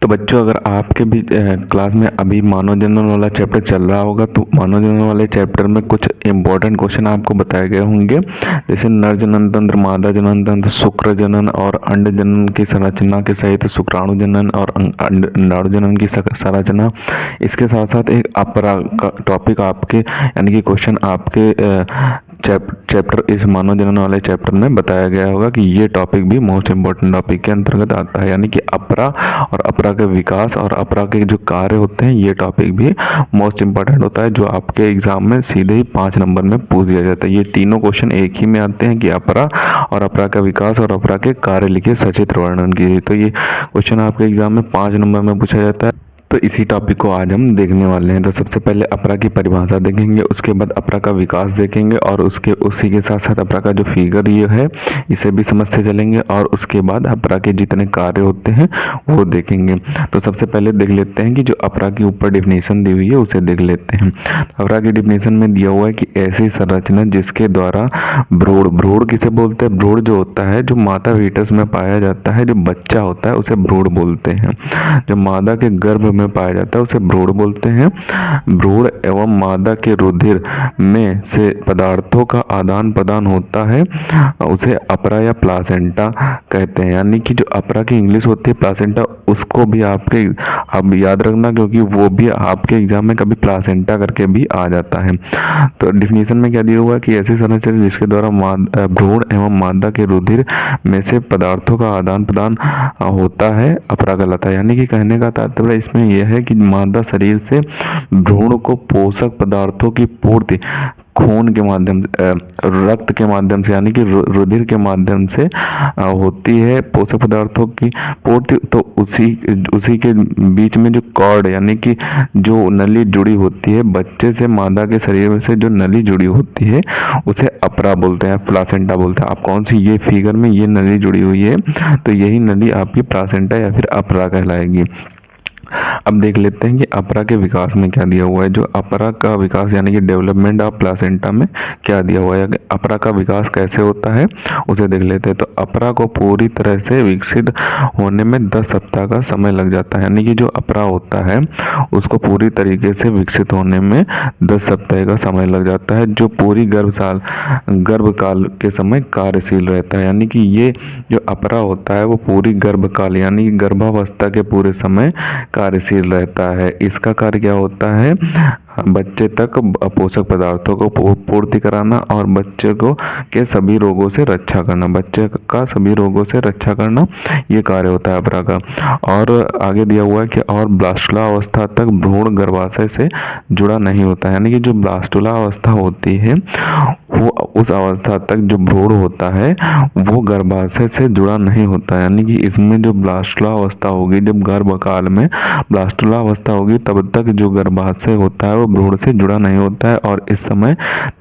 बच्चों, अगर आपके भी क्लास में अभी मानव जनन वाला चैप्टर चल रहा होगा तो मानव जनन वाले चैप्टर में कुछ इंपॉर्टेंट क्वेश्चन आपको बताए गए होंगे, जैसे नर जनन तंत्र, मादा जनन तंत्र, शुक्र जनन और अंड जनन की संरचना के सहित शुक्राणु जनन और अंडाणु जनन की संरचना। इसके साथ साथ एक अपरा का टॉपिक आपके यानी कि क्वेश्चन आपके चैप्टर इस मानव जनन वाले चैप्टर में बताया गया होगा कि ये टॉपिक भी मोस्ट इम्पोर्टेंट टॉपिक के अंतर्गत आता है, यानी कि अपरा और अपरा के विकास और अपरा के जो कार्य होते हैं, ये टॉपिक भी मोस्ट इम्पोर्टेंट होता है, जो आपके एग्जाम में सीधे ही 5 नंबर में पूछ दिया जाता है। ये तीनों क्वेश्चन एक ही में आते हैं कि अपरा और अपरा का विकास और अपरा के कार्य लिखे, सचित्र वर्णन कीजिए। तो ये क्वेश्चन आपके एग्जाम में 5 नंबर में पूछा जाता है। तो इसी टॉपिक को आज हम देखने वाले हैं। तो सबसे पहले अपरा की परिभाषा देखेंगे, उसके बाद अपरा का विकास देखेंगे और उसी के साथ साथ अपरा का जो फिगर ये है इसे भी समझते चलेंगे, और उसके बाद अपरा के जितने कार्य होते हैं वो देखेंगे। तो सबसे पहले देख लेते हैं कि जो अपरा की ऊपर डिफिनेशन दी हुई है उसे देख लेते हैं। अपरा की डिफिनेशन में दिया हुआ है कि ऐसी संरचना जिसके द्वारा भ्रूण किसे बोलते हैं? भ्रूण जो होता है, जो माता फीटस में पाया जाता है, जो बच्चा होता है उसे भ्रूण बोलते हैं। जो मादा के गर्भ में पाया जाता है उसे भ्रूण बोलते हैं। भ्रूण एवं मादा के रुधिर में से पदार्थों का आदान प्रदान होता है, उसे अपरा या प्लासेंटा कहते हैं। यानी कि जो अपरा की इंग्लिश होती है प्लासेंटा, उसको भी आप याद रखना, क्योंकि वो भी आपके एग्जाम में कभी प्लासेंटा करके भी आ जाता है। तो डिफिनेशन में क्या दिया हुआ है कि ऐसी संरचना जिसके द्वारा भ्रूण एवं मादा के रुधिर में से पदार्थों का आदान प्रदान होता है, अपरा कहलाता है। यानी कि कहने का तात्पर्य इसमें यह है कि मादा शरीर से भ्रूण को पोषक पदार्थों की पूर्ति खून के माध्यम से, रक्त के माध्यम से, यानी कि रुधिर के माध्यम से होती है पोषक पदार्थों की पूर्ति। तो उसी के बीच में जो कॉर्ड यानी कि जो नली जुड़ी होती है, बच्चे से मादा के शरीर में से जो नली जुड़ी होती है उसे अपरा बोलते हैं, प्लासेंटा बोलते हैं। आप कौन सी, ये फिगर में ये नली जुड़ी हुई है तो यही नली आपकी प्लासेंटा या फिर अपरा कहलाएगी। अब देख लेते हैं कि अपरा के विकास में क्या दिया हुआ है। जो अपरा का विकास यानी कि डेवलपमेंट ऑफ प्लासेंटा में क्या दिया हुआ है, अपरा का विकास कैसे होता है उसे देख लेते हैं। तो अपरा को पूरी तरह से विकसित होने में 10 सप्ताह का समय लग जाता है। यानी कि जो अपरा होता है उसको पूरी तरीके से विकसित होने में 10 सप्ताह का समय लग जाता है, जो पूरी गर्भकाल के समय कार्यशील रहता है। यानी कि ये जो अपरा होता है वो पूरी गर्भकाल यानी गर्भावस्था के पूरे समय कार्यशील रहता है। इसका कार्य क्या होता है? बच्चे तक पोषक पदार्थों को पूर्ति कराना और बच्चे को के सभी रोगों से रक्षा करना, बच्चे का सभी रोगों से रक्षा करना, ये कार्य होता है अपरा का। और आगे दिया हुआ है कि और ब्लास्टुला अवस्था तक भ्रूण गर्भाशय से जुड़ा नहीं होता है। यानी कि जो ब्लास्टुला अवस्था होती है वो उस अवस्था तक जो भ्रूण होता है वो गर्भाशय से जुड़ा नहीं होता। यानी कि इसमें जो ब्लास्टुला अवस्था होगी, जब गर्भकाल में ब्लास्टुला अवस्था होगी तब तक जो गर्भाशय होता है वो भ्रूण से जुड़ा नहीं होता है, और इस समय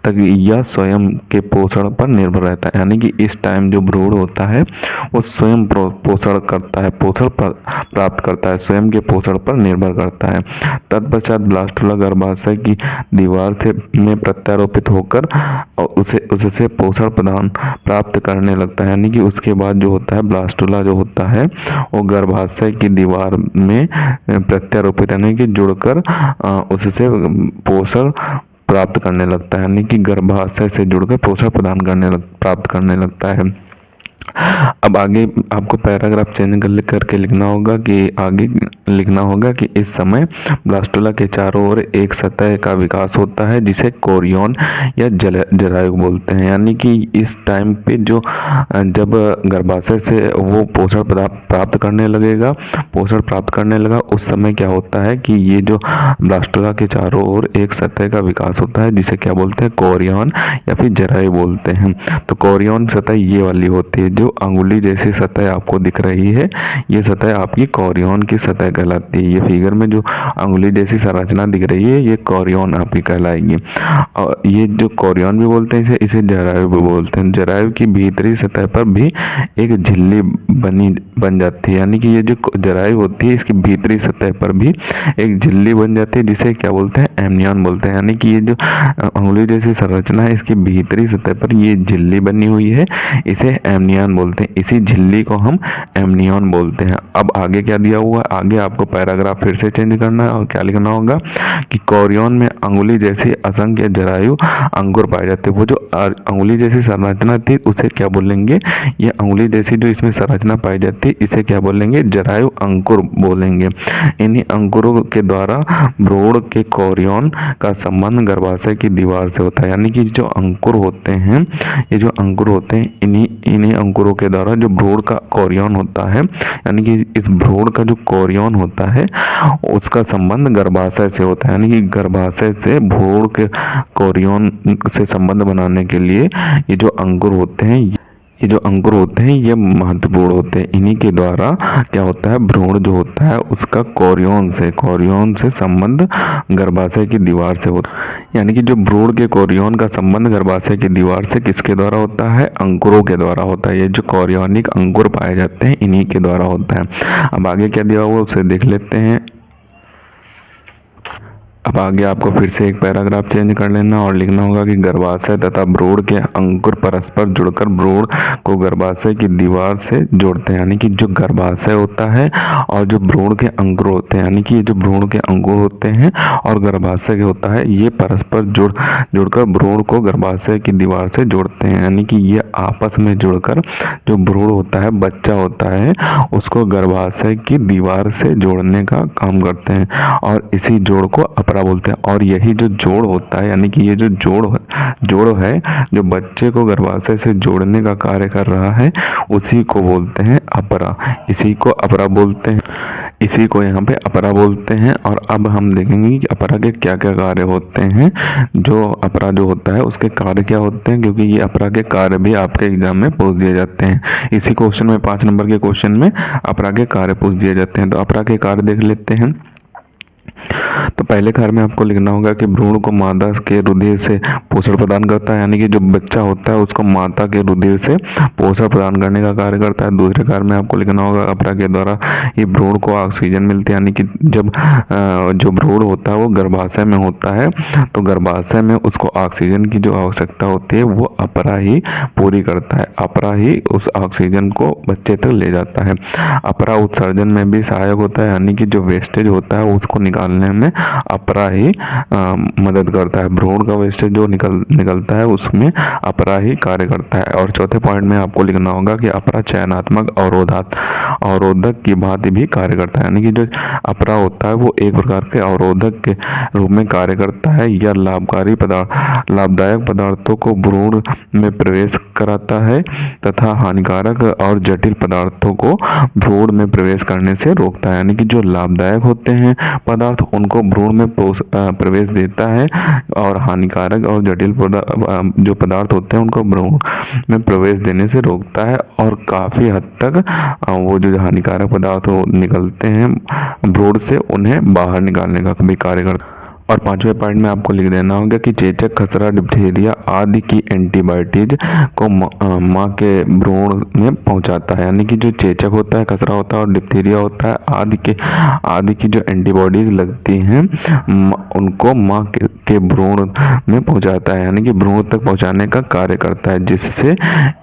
तक यह स्वयं के पोषण पर निर्भर रहता है। यानी कि इस टाइम जो भ्रूण होता है वो स्वयं पोषण करता है, पोषण प्राप्त करता है, स्वयं के पोषण पर निर्भर करता है। तत्पश्चात ब्लास्टुला गर्भाशय की दीवार से में प्रत्यारोपित होकर उससे पोषण प्रदान प्राप्त करने लगता है। यानी कि उसके बाद जो होता है ब्लास्टुला जो होता है वो गर्भाशय की दीवार में प्रत्यारोपित यानी कि जुड़कर उससे पोषण प्राप्त करने लगता है। यानी कि गर्भाशय से जुड़कर पोषण प्राप्त करने लगता है। अब आगे आपको पैराग्राफ चेंज करके लिखना होगा कि आगे लिखना होगा कि इस समय ब्लास्टुला के चारों ओर एक सतह का विकास होता है जिसे कोरियन या जरायु बोलते हैं। यानी कि इस टाइम पे जो जब गर्भाशय से वो पोषण प्राप्त करने लगा उस समय क्या होता है कि ये जो ब्लास्टुला के चारों ओर एक सतह का विकास होता है जिसे क्या बोलते हैं? कोरियन या फिर जरायु बोलते हैं। तो कोरियन सतह ये वाली होती है, जो अंगुली जैसी सतह आपको दिख रही है, ये सतह आपकी कोरियन की सतह कहलाती है। ये फिगर में जो अंगुली जैसी संरचना दिख रही है ये कोरियन आपकी कहलाएगी। और ये जो कोरियन भी बोलते हैं इसे जरायु भी बोलते हैं। जरायु की भीतरी सतह पर भी एक झिल्ली बन जाती है। यानी कि ये जो जरायु होती है इसकी भीतरी सतह पर भी एक झिल्ली बन जाती है जिसे क्या बोलते हैं? एमनियन बोलते हैं। यानी कि ये जो अंगुली जैसी संरचना है इसकी भीतरी सतह पर ये झिल्ली बनी हुई है, इसे एमनियन बोलते हैं। इसी झिल्ली को हम एमनियन बोलते हैं। अब आगे क्या दिया हुआ है? आगे आपको पैराग्राफ फिर से चेंज करना है और क्या लिखना होगा कि कोरियन में अंगुली जैसी असंख्य जरायु अंकुर पाए जाते हैं। वो जो अंगुली जैसी संरचना थी उसे क्या बोलेंगे, ये अंगुली जैसी जो इसमें संरचना पाई जाती है इसे क्या बोलेंगे, जरायु अंकुर बोलेंगे। इन्हीं अंकुरों के द्वारा भ्रूण के कोरियन का संबंध गर्भाशय की दीवार से होता है। यानी कि जो अंकुर होते हैं, ये जो अंकुर होते हैं, इन्हीं अंकुरों के द्वारा जो भ्रूण का कोरियन होता है, यानी कि इस भ्रूण का जो कोरियन होता है उसका संबंध गर्भाशय से होता है। यानी कि गर्भाशय से भ्रूण के कोरियन से संबंध बनाने के लिए ये जो अंकुर होते हैं, ये महत्वपूर्ण होते हैं। इन्हीं के द्वारा क्या होता है, भ्रूण जो होता है उसका कोरियन से संबंध गर्भाशय की दीवार से होता है। यानी कि जो भ्रूण के कोरियन का संबंध गर्भाशय की दीवार से किसके द्वारा होता है, अंकुरों के द्वारा होता है। ये जो कोरियनिक अंकुर पाए जाते हैं इन्हीं के द्वारा होता है। अब आगे क्या दिया हुआ उसे देख लेते हैं। अब आगे आपको फिर से एक पैराग्राफ चेंज कर लेना और लिखना होगा कि गर्भाशय तथा भ्रूण के अंकुर परस्पर जुड़कर भ्रूण को गर्भाशय की दीवार से जोड़ते हैं। यानी कि जो गर्भाशय होता है और जो भ्रूण के अंकुर होते हैं, यानी कि जो भ्रूण के अंकुर होते हैं और गर्भाशय के होता है, ये परस्पर जुड़कर भ्रूण को गर्भाशय की दीवार से जोड़ते हैं। यानी कि ये आपस में जुड़कर जो भ्रूण होता है, बच्चा होता है, उसको गर्भाशय की दीवार से जोड़ने का काम करते हैं और इसी जोड़ को अपरा बोलते हैं। और यही जो जोड़ होता है, यानी कि ये जो जोड़ है जो बच्चे को गर्भाशय से जोड़ने का कार्य कर रहा है, उसी को बोलते हैं अपरा। इसी को अपरा बोलते हैं, इसी को यहाँ पे अपरा बोलते हैं। और अब हम देखेंगे कि अपरा के क्या क्या कार्य होते हैं। जो अपरा जो होता है उसके कार्य क्या होते हैं, क्योंकि ये अपरा के कार्य भी आपके एग्जाम में पूछ दिए जाते हैं। इसी क्वेश्चन में 5 नंबर के क्वेश्चन में अपरा के कार्य पूछ दिए जाते हैं। तो अपरा के कार्य देख लेते हैं। तो पहले कार्य में आपको लिखना होगा कि भ्रूण को मादा के रुधिर से पोषण प्रदान करता है। यानी कि जो बच्चा होता है उसको माता के रुधिर से पोषण प्रदान करने का कार्य करता है। दूसरे कार्य में आपको लिखना होगा अपरा के द्वारा ये भ्रूण को ऑक्सीजन मिलती है। यानी कि जब जो भ्रूण होता है वो गर्भाशय में होता है, तो गर्भाशय में उसको ऑक्सीजन की जो आवश्यकता होती है वो अपरा ही पूरी करता है। अपरा ही उस ऑक्सीजन को बच्चे तक ले जाता है। अपरा उत्सर्जन में भी सहायक होता है। यानी कि जो वेस्टेज होता है उसको निकालने में अपरा ही मदद करता है। भ्रूण का वेस्टेज जो निकलता है उसमें अपरा ही कार्य करता है। और चौथे पॉइंट में आपको लिखना होगा कि अपरा चयनात्मक अवरोधक की भांति भी कार्य करता है। यानी कि जो अपरा होता है वो एक प्रकार के अवरोधक के रूप में कार्य करता है। यह लाभदायक पदार्थों को भ्रूण में प्रवेश कराता है तथा हानिकारक और जटिल पदार्थों को भ्रूण में प्रवेश करने से रोकता है। यानी कि जो लाभदायक होते हैं पदार्थ उनको भ्रूण में प्रवेश देता है और हानिकारक और जटिल जो पदार्थ होते हैं उनको भ्रूण में प्रवेश देने से रोकता है। और काफ़ी हद तक वो जो हानिकारक पदार्थ निकलते हैं भ्रूण से उन्हें बाहर निकालने का भी कार्य करता है। और 5वें पॉइंट में आपको लिख देना होगा कि चेचक, खसरा, डिप्थीरिया आदि की एंटीबायोटीज को माँ के भ्रूण में पहुंचाता है। यानी कि जो चेचक होता है, खसरा होता है और डिप्थीरिया होता है, आदि की जो एंटीबॉडीज लगती हैं उनको माँ के भ्रूण में पहुंचाता है। यानी कि भ्रूण तक पहुंचाने का कार्य करता है, जिससे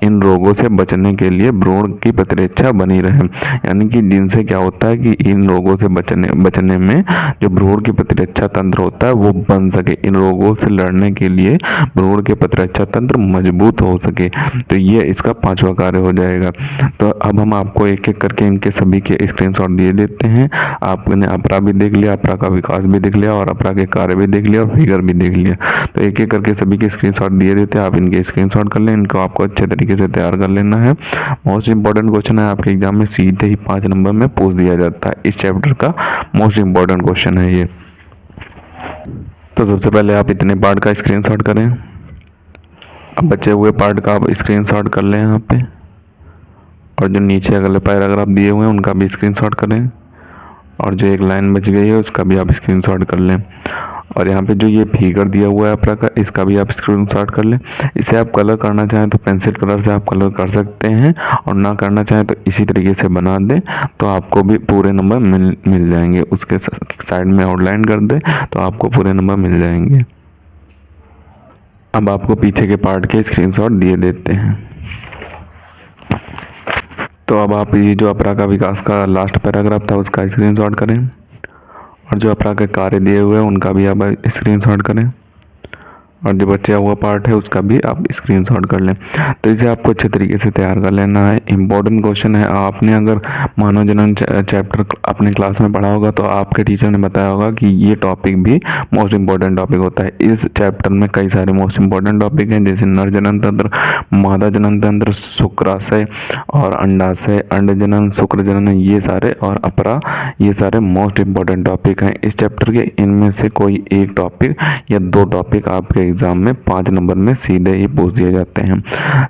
इन रोगों से बचने के लिए भ्रूण की प्रतिरक्षा बनी रहे। यानी कि जिनसे क्या होता है कि इन रोगों से बचने में जो भ्रूण की प्रतिरक्षा तंत्र होता है वो बन सके, इन रोगों से लड़ने के लिए भ्रूण के प्रतिरक्षा तंत्र मजबूत हो सके। तो ये इसका 5वां कार्य हो जाएगा। तो अब हम आपको एक एक करके इनके सभी के स्क्रीनशॉट दिए देते हैं। आपने अपरा भी देख लिया, अपरा का विकास भी देख लिया और अपरा के कार्य भी देख लिया और फिगर भी देख लिया। तो एक एक करके सभी के स्क्रीनशॉट दिए देते हैं, आप इनके स्क्रीनशॉट कर लें। इनको आपको अच्छे तरीके से तैयार कर लेना है। मोस्ट इंपॉर्टेंट क्वेश्चन है, आपके एग्जाम में सीधे ही 5 नंबर में पूछ दिया जाता है। इस चैप्टर का मोस्ट इंपॉर्टेंट क्वेश्चन है ये। तो सबसे पहले आप इतने पार्ट का स्क्रीनशॉट करें। अब बचे हुए पार्ट का आप स्क्रीनशॉट कर लें यहाँ पे, और जो नीचे अगले पैराग्राफ दिए हुए हैं उनका भी स्क्रीनशॉट करें, और जो एक लाइन बच गई है उसका भी आप स्क्रीनशॉट कर लें। और यहाँ पे जो ये फिगर दिया हुआ है अपरा का, इसका भी आप स्क्रीनशॉट कर लें। इसे आप कलर करना चाहें तो पेंसिल कलर से आप कलर कर सकते हैं, और ना करना चाहें तो इसी तरीके से बना दें तो आपको भी पूरे नंबर मिल जाएंगे। उसके साइड में आउटलाइन कर दें तो आपको पूरे नंबर मिल जाएंगे। अब आपको पीछे के पार्ट के स्क्रीनशॉट दिए देते हैं। तो अब आप ये जो अपरा का विकास का लास्ट पैराग्राफ था उसका स्क्रीनशॉट करें और जो अपरा के कार्य दिए हुए हैं उनका भी आप स्क्रीनशॉट करें और जो बचा हुआ पार्ट है उसका भी आप स्क्रीनशॉट कर लें। तो इसे आपको अच्छे तरीके से तैयार कर लेना है। इम्पोर्टेंट क्वेश्चन है। आपने अगर मानव जनन चैप्टर अपने क्लास में पढ़ा होगा तो आपके टीचर ने बताया होगा कि ये टॉपिक भी मोस्ट इम्पोर्टेंट टॉपिक होता है। इस चैप्टर में कई सारे मोस्ट इम्पोर्टेंट टॉपिक हैं, जैसे नर जनन तंत्र, मादा जनन तंत्र, शुक्राशय और अंडाशय, अंड जनन, शुक्र जनन, ये सारे और अपरा, ये सारे मोस्ट इम्पोर्टेंट टॉपिक हैं इस चैप्टर के। इनमें से कोई एक टॉपिक या दो टॉपिक आपके एग्जाम में 5 नंबर में सीधे ही पूछ दिए जाते हैं।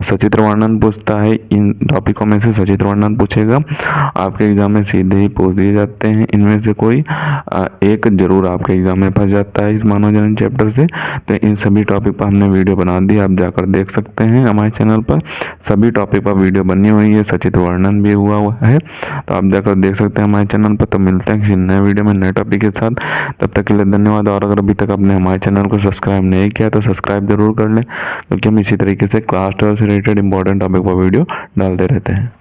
सचित्र वर्णन पूछता है, इन टॉपिकों में से सचित्र वर्णन पूछेगा, आपके एग्जाम में सीधे ही पूछ दिए जाते हैं। इनमें से कोई एक जरूर आपके एग्जाम में फंस जाता है इस मानव जनन चैप्टर से। तो इन सभी टॉपिक पर हमने वीडियो बना दी, आप जाकर देख सकते हैं हमारे चैनल पर। सभी टॉपिक पर वीडियो बनी हुई है, सचित्र वर्णन भी हुआ है, तो आप जाकर देख सकते हैं हमारे चैनल पर। तो मिलते हैं किसी नए वीडियो में नए टॉपिक के साथ, तब तक के लिए धन्यवाद। और अगर अभी तक आपने हमारे चैनल को सब्सक्राइब नहीं किया तो सब्सक्राइब जरूर कर लें, क्योंकि हम इसी तरीके से क्लास 12 से रिलेटेड इंपॉर्टेंट टॉपिक पर वीडियो डालते रहते हैं।